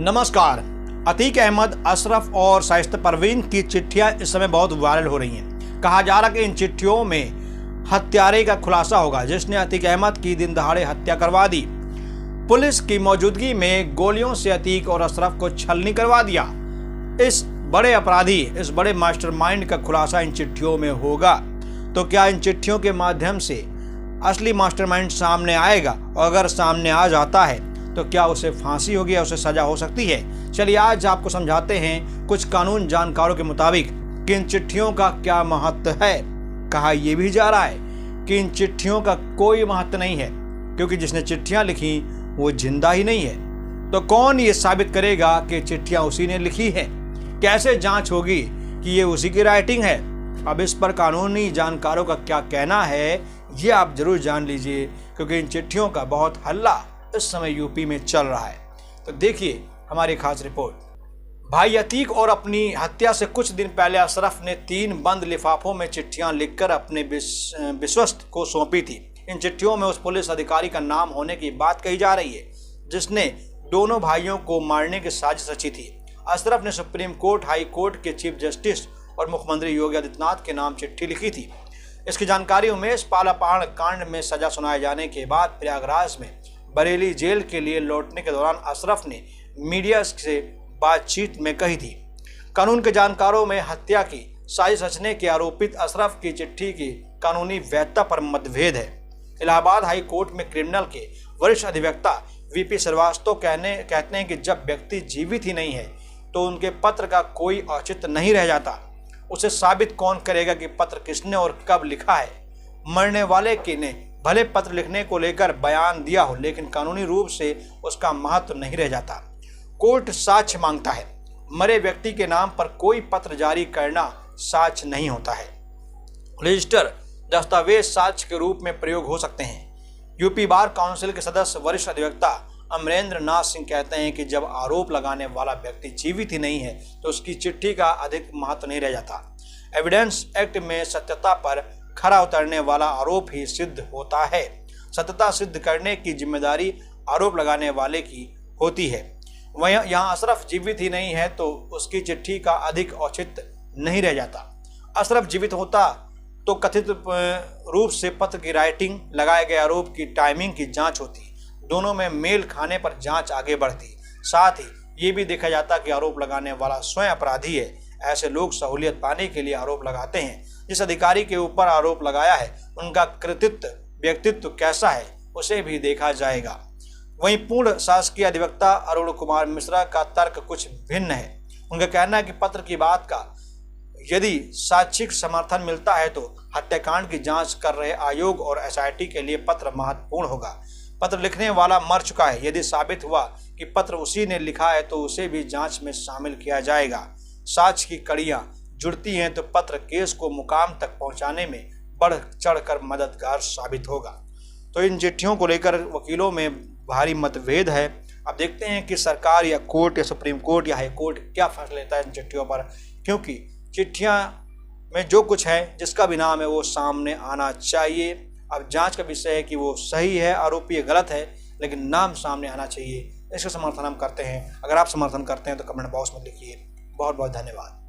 नमस्कार। अतीक अहमद, अशरफ और शाइस्ता परवीन की चिट्ठियां इस समय बहुत वायरल हो रही हैं। कहा जा रहा है कि इन चिट्ठियों में हत्यारे का खुलासा होगा जिसने अतीक अहमद की दिन दहाड़े हत्या करवा दी। पुलिस की मौजूदगी में गोलियों से अतीक और अशरफ को छलनी करवा दिया। इस बड़े अपराधी, इस बड़े मास्टरमाइंड का खुलासा इन चिट्ठियों में होगा। तो क्या इन चिट्ठियों के माध्यम से असली मास्टरमाइंड सामने आएगा? और अगर सामने आ जाता है तो क्या उसे फांसी होगी या उसे सजा हो सकती है? चलिए आज आपको समझाते हैं कुछ कानून जानकारों के मुताबिक कि इन चिट्ठियों का क्या महत्व है। कहा यह भी जा रहा है कि इन चिट्ठियों का कोई महत्व नहीं है क्योंकि जिसने चिट्ठियां लिखी वो जिंदा ही नहीं है। तो कौन ये साबित करेगा कि चिट्ठियां उसी ने लिखी है? कैसे जांच होगी कि ये उसी की राइटिंग है? अब इस पर कानूनी जानकारों का क्या कहना है ये आप जरूर जान लीजिए क्योंकि इन चिट्ठियों का बहुत हल्ला इस समय यूपी में चल रहा है। तो देखिए हमारी खास रिपोर्ट। भाई अतीक और अपनी हत्या से कुछ दिन पहले अशरफ ने 3 बंद लिफाफों में चिट्ठियां लिखकर अपने विश्वस्त को सौंपी थी। इन चिट्ठियों में उस पुलिस अधिकारी का नाम होने की बात कही जा रही है जिसने दोनों भाइयों को मारने की साजिश रची थी। अशरफ ने सुप्रीम कोर्ट, हाई कोर्ट के चीफ जस्टिस और मुख्यमंत्री योगी आदित्यनाथ के नाम चिट्ठी लिखी थी। इसकी जानकारी उमेश पालापाड़ कांड में सजा सुनाए जाने के बाद प्रयागराज में बरेली जेल के लिए लौटने के दौरान अशरफ ने मीडिया से बातचीत में कही थी। कानून के जानकारों में हत्या की साजिश रचने के आरोपित अशरफ की चिट्ठी की कानूनी वैधता पर मतभेद है। इलाहाबाद हाई कोर्ट में क्रिमिनल के वरिष्ठ अधिवक्ता वीपी श्रीवास्तव कहते हैं कि जब व्यक्ति जीवित ही नहीं है तो उनके पत्र का कोई औचित्य नहीं रह जाता। उसे साबित कौन करेगा कि पत्र किसने और कब लिखा है? मरने वाले की ने भले पत्र लिखने को लेकर बयान दिया हो लेकिन कानूनी रूप से उसका महत्व नहीं रह जाता। कोर्ट साक्ष्य मांगता है। मरे व्यक्ति के नाम पर कोई पत्र जारी करना साक्ष्य नहीं होता है। रजिस्टर दस्तावेज साक्ष्य के रूप में प्रयोग हो सकते हैं। यूपी बार काउंसिल के सदस्य वरिष्ठ अधिवक्ता अमरेंद्र नाथ सिंह कहते हैं कि जब आरोप लगाने वाला व्यक्ति जीवित ही नहीं है तो उसकी चिट्ठी का अधिक महत्व नहीं रह जाता। एविडेंस एक्ट में सत्यता पर खरा उतरने वाला आरोप ही सिद्ध होता है। सत्यता सिद्ध करने की जिम्मेदारी आरोप लगाने वाले की होती है। वहीं यहाँ अशरफ जीवित ही नहीं है तो उसकी चिट्ठी का अधिक औचित्य नहीं रह जाता। अशरफ जीवित होता तो कथित रूप से पत्र की राइटिंग, लगाए गए आरोप की टाइमिंग की जांच होती। दोनों में मेल खाने पर जांच आगे बढ़ती। साथ ही ये भी देखा जाता कि आरोप लगाने वाला स्वयं अपराधी है। ऐसे लोग सहूलियत पाने के लिए आरोप लगाते हैं। जिस अधिकारी के ऊपर आरोप लगाया है उनका कृतित्व, व्यक्तित्व कैसा है उसे भी देखा जाएगा। वहीं पूर्ण शासकीय अधिवक्ता अरुण कुमार मिश्रा का तर्क कुछ भिन्न है। उनका कहना है कि पत्र की बात का यदि साक्षिक समर्थन मिलता है तो हत्याकांड की जांच कर रहे आयोग और एसआईटी के लिए पत्र महत्वपूर्ण होगा। पत्र लिखने वाला मर चुका है। यदि साबित हुआ कि पत्र उसी ने लिखा है तो उसे भी जांच में शामिल किया जाएगा। साक्ष्य की कड़ियां जुड़ती हैं तो पत्र केस को मुकाम तक पहुंचाने में बढ़ चढ़कर मददगार साबित होगा। तो इन चिट्ठियों को लेकर वकीलों में भारी मतभेद है। अब देखते हैं कि सरकार या कोर्ट या सुप्रीम कोर्ट या हाई कोर्ट क्या फैसला लेता है इन चिट्ठियों पर, क्योंकि चिट्ठियां में जो कुछ है, जिसका भी नाम है, वो सामने आना चाहिए। अब जांच का विषय है कि वो सही है, आरोपी ये गलत है, लेकिन नाम सामने आना चाहिए। इसका समर्थन हम करते हैं। अगर आप समर्थन करते हैं तो कमेंट बॉक्स में लिखिए। बहुत बहुत धन्यवाद।